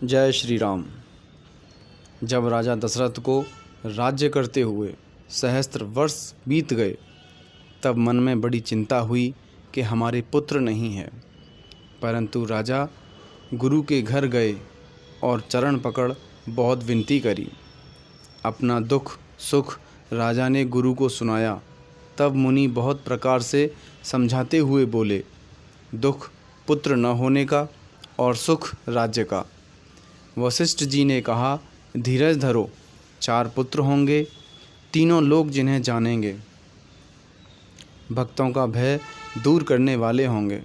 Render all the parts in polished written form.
जय श्री राम। जब राजा दशरथ को राज्य करते हुए सहस्त्र वर्ष बीत गए, तब मन में बड़ी चिंता हुई कि हमारे पुत्र नहीं है। परंतु राजा गुरु के घर गए और चरण पकड़ बहुत विनती करी। अपना दुख सुख राजा ने गुरु को सुनाया। तब मुनि बहुत प्रकार से समझाते हुए बोले, दुख पुत्र न होने का और सुख राज्य का। वशिष्ठ जी ने कहा, धीरज धरो, 4 पुत्र होंगे, तीनों लोग जिन्हें जानेंगे, भक्तों का भय दूर करने वाले होंगे।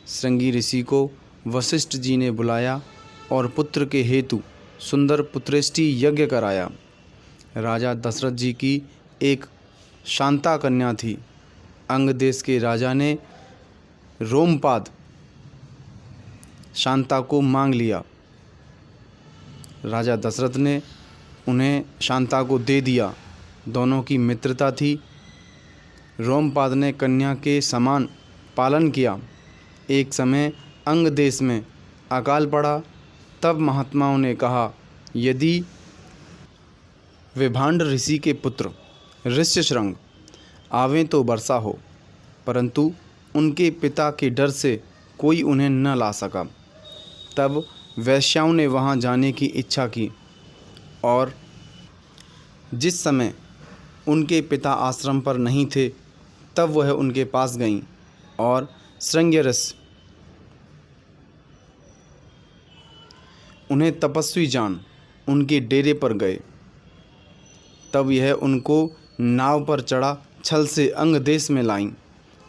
श्रृंगी ऋषि को वशिष्ठ जी ने बुलाया और पुत्र के हेतु सुंदर पुत्रेष्टि यज्ञ कराया। राजा दशरथ जी की एक शांता कन्या थी। अंग देश के राजा ने रोमपाद शांता को मांग लिया। राजा दशरथ ने उन्हें शांता को दे दिया। दोनों की मित्रता थी। रोमपाद ने कन्या के समान पालन किया। एक समय अंग देश में अकाल पड़ा। तब महात्माओं ने कहा, यदि विभांड ऋषि के पुत्र ऋष्यशृंग आवें तो वर्षा हो, परंतु उनके पिता के डर से कोई उन्हें न ला सका। तब वैश्याओं ने वहां जाने की इच्छा की और जिस समय उनके पिता आश्रम पर नहीं थे, तब वह उनके पास गईं और श्रृंगरस उन्हें तपस्वी जान उनके डेरे पर गए। तब यह उनको नाव पर चढ़ा छल से अंग देश में लाईं।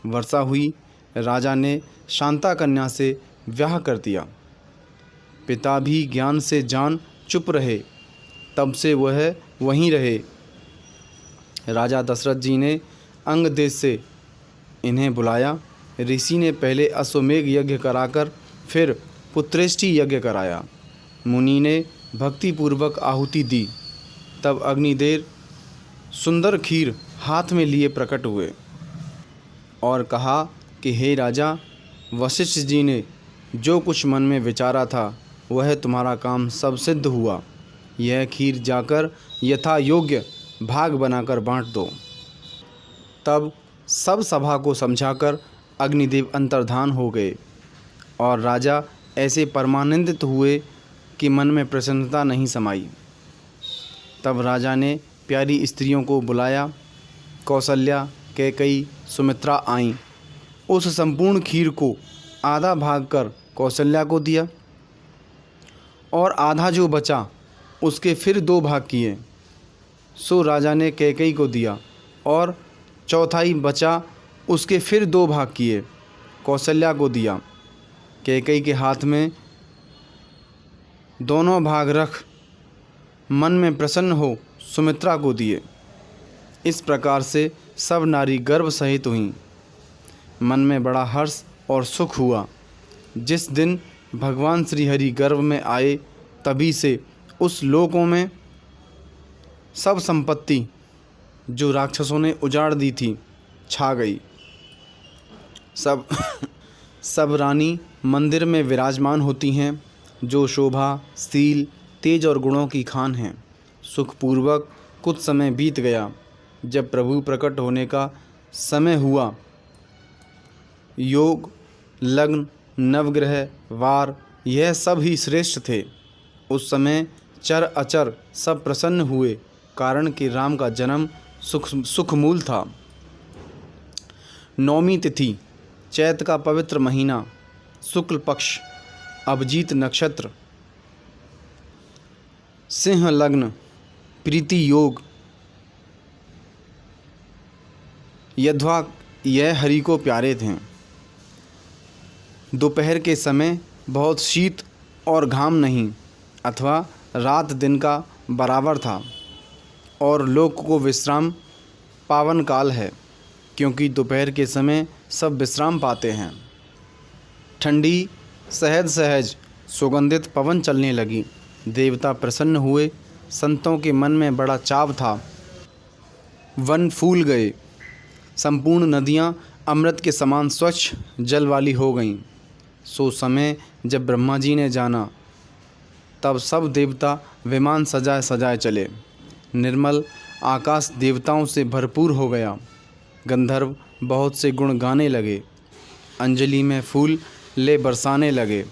वर्षा हुई। राजा ने शांता कन्या से ब्याह कर दिया। पिता भी ज्ञान से जान चुप रहे। तब से वह वहीं रहे। राजा दशरथ जी ने अंग देश से इन्हें बुलाया। ऋषि ने पहले अश्वमेघ यज्ञ कराकर फिर पुत्रेष्टि यज्ञ कराया। मुनि ने भक्तिपूर्वक आहुति दी। तब अग्निदेव सुंदर खीर हाथ में लिए प्रकट हुए और कहा कि हे राजा, वशिष्ठ जी ने जो कुछ मन में विचारा था, वह तुम्हारा काम सब सिद्ध हुआ। यह खीर जाकर यथा योग्य भाग बनाकर बांट दो। तब सब सभा को समझाकर अग्निदेव अंतर्धान हो गए और राजा ऐसे परमानंदित हुए कि मन में प्रसन्नता नहीं समाई। तब राजा ने प्यारी स्त्रियों को बुलाया। कौशल्या, कैकेयी, सुमित्रा आईं। उस संपूर्ण खीर को आधा भाग कर कौशल्या को दिया और आधा जो बचा उसके फिर 2 भाग किए। सो राजा ने कैकेयी को दिया और चौथाई बचा उसके फिर 2 भाग किए, कौशल्या को दिया। कैकेयी के हाथ में दोनों भाग रख मन में प्रसन्न हो सुमित्रा को दिए। इस प्रकार से सब नारी गर्भ सहित हुईं। मन में बड़ा हर्ष और सुख हुआ। जिस दिन भगवान श्री हरि गर्भ में आए, तभी से उस लोकों में सब संपत्ति जो राक्षसों ने उजाड़ दी थी छा गई। सब रानी मंदिर में विराजमान होती हैं, जो शोभा, शील, तेज और गुणों की खान हैं। सुखपूर्वक कुछ समय बीत गया। जब प्रभु प्रकट होने का समय हुआ, योग, लग्न, नवग्रह, वार, यह सब ही श्रेष्ठ थे। उस समय चर अचर सब प्रसन्न हुए, कारण कि राम का जन्म सुखमूल था। 9वीं तिथि, चैत का पवित्र महीना, शुक्ल पक्ष, अभिजीत नक्षत्र, सिंह लग्न, प्रीति योग, यद्वा यह हरि को प्यारे थे। दोपहर के समय बहुत शीत और घाम नहीं, अथवा रात दिन का बराबर था और लोक को विश्राम पावन काल है, क्योंकि दोपहर के समय सब विश्राम पाते हैं। ठंडी सहज सहज सुगंधित पवन चलने लगी। देवता प्रसन्न हुए। संतों के मन में बड़ा चाव था। वन फूल गए। संपूर्ण नदियाँ अमृत के समान स्वच्छ जल वाली हो गईं। सो समय जब ब्रह्मा जी ने जाना, तब सब देवता विमान सजाए सजाए चले। निर्मल आकाश देवताओं से भरपूर हो गया। गंधर्व बहुत से गुण गाने लगे। अंजलि में फूल ले बरसाने लगे।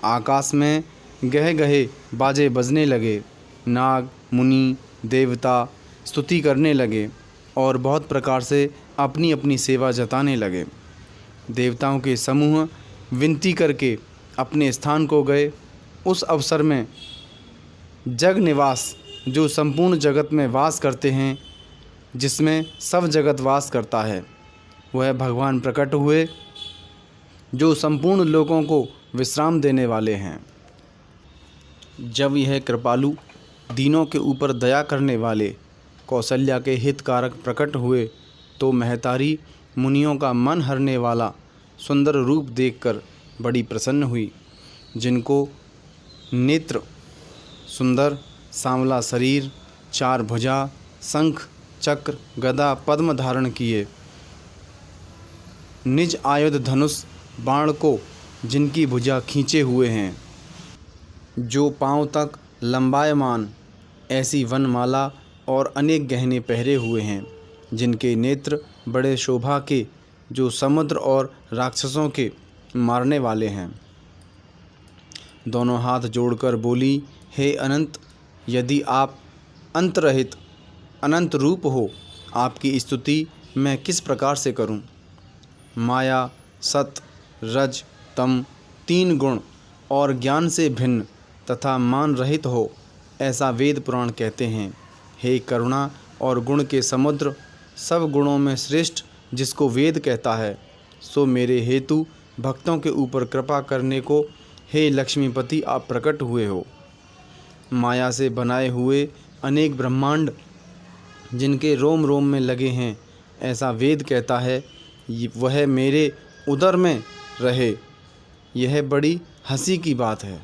आकाश में गहे गहे बाजे बजने लगे। नाग मुनि देवता स्तुति करने लगे और बहुत प्रकार से अपनी अपनी सेवा जताने लगे। देवताओं के समूह विनती करके अपने स्थान को गए। उस अवसर में जग निवास, जो संपूर्ण जगत में वास करते हैं, जिसमें सब जगत वास करता है, वह भगवान प्रकट हुए, जो संपूर्ण लोगों को विश्राम देने वाले हैं। जब यह कृपालु दीनों के ऊपर दया करने वाले कौशल्या के हितकारक प्रकट हुए तो महतारी मुनियों का मन हरने वाला सुंदर रूप देखकर बड़ी प्रसन्न हुई। जिनको नेत्र, सुंदर सांवला शरीर, 4 भुजा, शंख चक्र गदा पद्म धारण किए, निज आयुध धनुष बाण को जिनकी भुजा खींचे हुए हैं, जो पांव तक लंबायमान ऐसी वनमाला और अनेक गहने पहरे हुए हैं, जिनके नेत्र बड़े शोभा के, जो समुद्र और राक्षसों के मारने वाले हैं। दोनों हाथ जोड़कर बोली, हे अनंत, यदि आप अंतरहित अनंत रूप हो, आपकी स्तुति मैं किस प्रकार से करूं? माया, सत, रज, तम 3 गुण और ज्ञान से भिन्न तथा मान रहित हो, ऐसा वेद पुराण कहते हैं। हे करुणा और गुण के समुद्र, सब गुणों में श्रेष्ठ जिसको वेद कहता है, सो मेरे हेतु भक्तों के ऊपर कृपा करने को हे लक्ष्मीपति आप प्रकट हुए हो। माया से बनाए हुए अनेक ब्रह्मांड जिनके रोम रोम में लगे हैं, ऐसा वेद कहता है, वह मेरे उदर में रहे। यह बड़ी हंसी की बात है।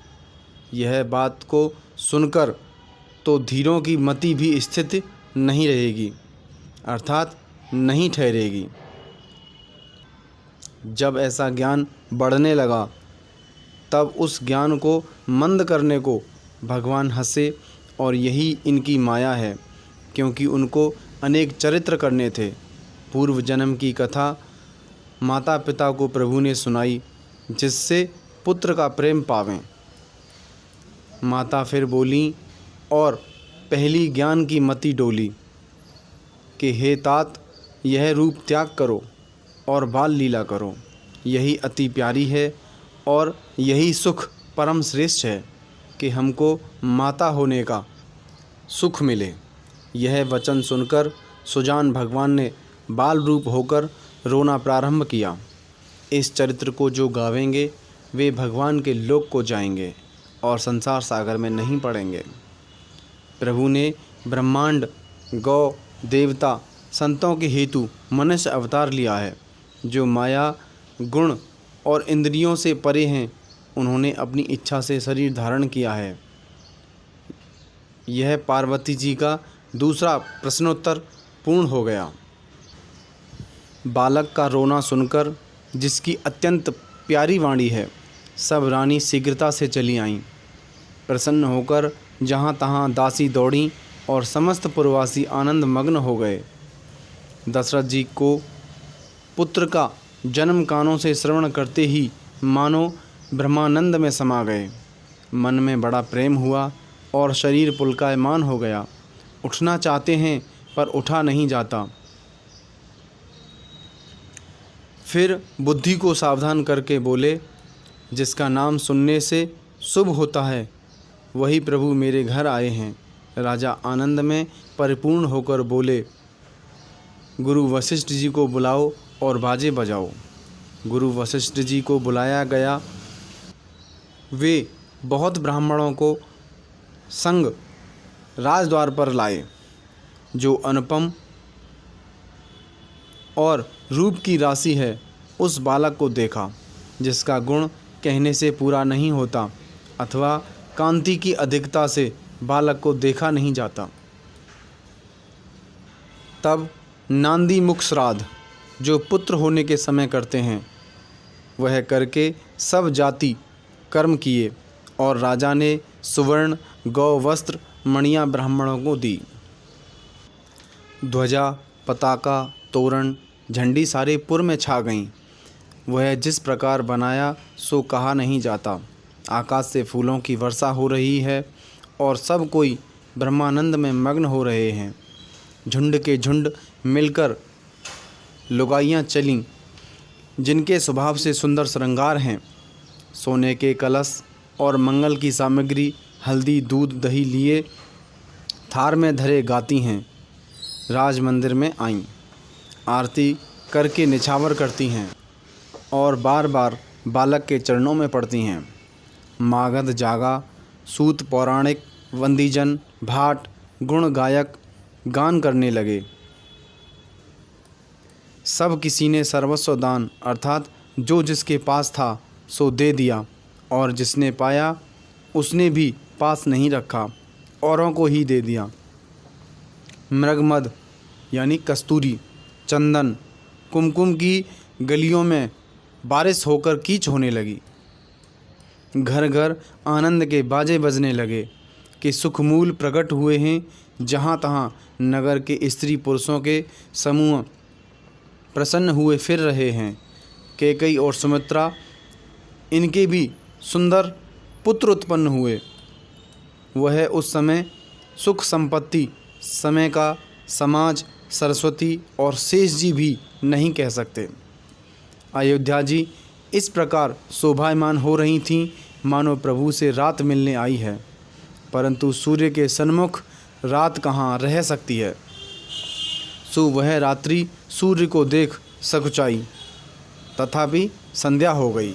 यह बात को सुनकर तो धीरों की मति भी स्थित नहीं रहेगी, अर्थात नहीं ठहरेगी। जब ऐसा ज्ञान बढ़ने लगा तब उस ज्ञान को मंद करने को भगवान हंसे और यही इनकी माया है, क्योंकि उनको अनेक चरित्र करने थे। पूर्व जन्म की कथा माता पिता को प्रभु ने सुनाई, जिससे पुत्र का प्रेम पावें। माता फिर बोली और पहली ज्ञान की मति डोली कि हे तात, यह रूप त्याग करो और बाल लीला करो, यही अति प्यारी है और यही सुख परम श्रेष्ठ है कि हमको माता होने का सुख मिले। यह वचन सुनकर सुजान भगवान ने बाल रूप होकर रोना प्रारंभ किया। इस चरित्र को जो गावेंगे वे भगवान के लोक को जाएंगे और संसार सागर में नहीं पड़ेंगे। प्रभु ने ब्रह्मांड, गौ, देवता, संतों के हेतु मनुष्य अवतार लिया है। जो माया, गुण और इंद्रियों से परे हैं, उन्होंने अपनी इच्छा से शरीर धारण किया है। यह पार्वती जी का दूसरा प्रश्नोत्तर पूर्ण हो गया। बालक का रोना सुनकर, जिसकी अत्यंत प्यारी वाणी है, सब रानी शीघ्रता से चली आईं। प्रसन्न होकर जहाँ तहाँ दासी दौड़ीं और समस्त पुरवासी आनंद मग्न हो गए। दशरथ जी को पुत्र का जन्म कानों से श्रवण करते ही मानो ब्रह्मानंद में समा गए। मन में बड़ा प्रेम हुआ और शरीर पुलकायमान हो गया। उठना चाहते हैं पर उठा नहीं जाता। फिर बुद्धि को सावधान करके बोले, जिसका नाम सुनने से शुभ होता है, वही प्रभु मेरे घर आए हैं। राजा आनंद में परिपूर्ण होकर बोले, गुरु वशिष्ठ जी को बुलाओ और बाजे बजाओ। गुरु वशिष्ठ जी को बुलाया गया। वे बहुत ब्राह्मणों को संग राजद्वार पर लाए। जो अनुपम और रूप की राशि है, उस बालक को देखा, जिसका गुण कहने से पूरा नहीं होता अथवा कांति की अधिकता से बालक को देखा नहीं जाता। तब नांदी मुख श्राद्ध, जो पुत्र होने के समय करते हैं, वह करके सब जाति कर्म किए और राजा ने सुवर्ण गौ वस्त्र मणियाँ ब्राह्मणों को दी। ध्वजा पताका तोरण झंडी सारे पुर में छा गईं। वह जिस प्रकार बनाया सो कहा नहीं जाता। आकाश से फूलों की वर्षा हो रही है और सब कोई ब्रह्मानंद में मग्न हो रहे हैं। झुंड के झुंड मिलकर लुगाइयाँ चलीं, जिनके स्वभाव से सुंदर श्रृंगार हैं। सोने के कलश और मंगल की सामग्री हल्दी दूध दही लिए थार में धरे गाती हैं। राज मंदिर में आईं, आरती करके निछावर करती हैं और बार बार बालक के चरणों में पड़ती हैं। मागध जागा सूत पौराणिक वंदीजन भाट गुण गायक गान करने लगे। सब किसी ने सर्वस्व दान अर्थात जो जिसके पास था सो दे दिया और जिसने पाया उसने भी पास नहीं रखा, औरों को ही दे दिया। मृगमद यानी कस्तूरी चंदन कुमकुम की गलियों में बारिश होकर कीच होने लगी। घर घर आनंद के बाजे बजने लगे कि सुखमूल प्रकट हुए हैं। जहाँ तहाँ नगर के स्त्री पुरुषों के समूह प्रसन्न हुए फिर रहे हैं। कैकेयी और सुमित्रा इनके भी सुंदर पुत्र उत्पन्न हुए। वह उस समय सुख संपत्ति समय का समाज सरस्वती और शेष जी भी नहीं कह सकते। अयोध्या जी इस प्रकार शोभायमान हो रही थीं मानो प्रभु से रात मिलने आई है, परंतु सूर्य के सन्मुख रात कहाँ रह सकती है। सो वह रात्रि सूर्य को देख सकुचाई, तथापि संध्या हो गई।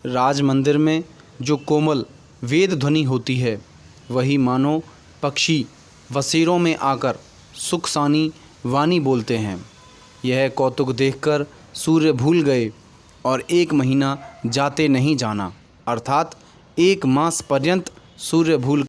राज मंदिर में जो कोमल वेद ध्वनि होती है वही मानो पक्षी वसीरों में आकर सुखसानी वाणी बोलते हैं। यह कौतुक देखकर सूर्य भूल गए और 1 महीना जाते नहीं जाना अर्थात 1 मास पर्यंत सूर्य भूल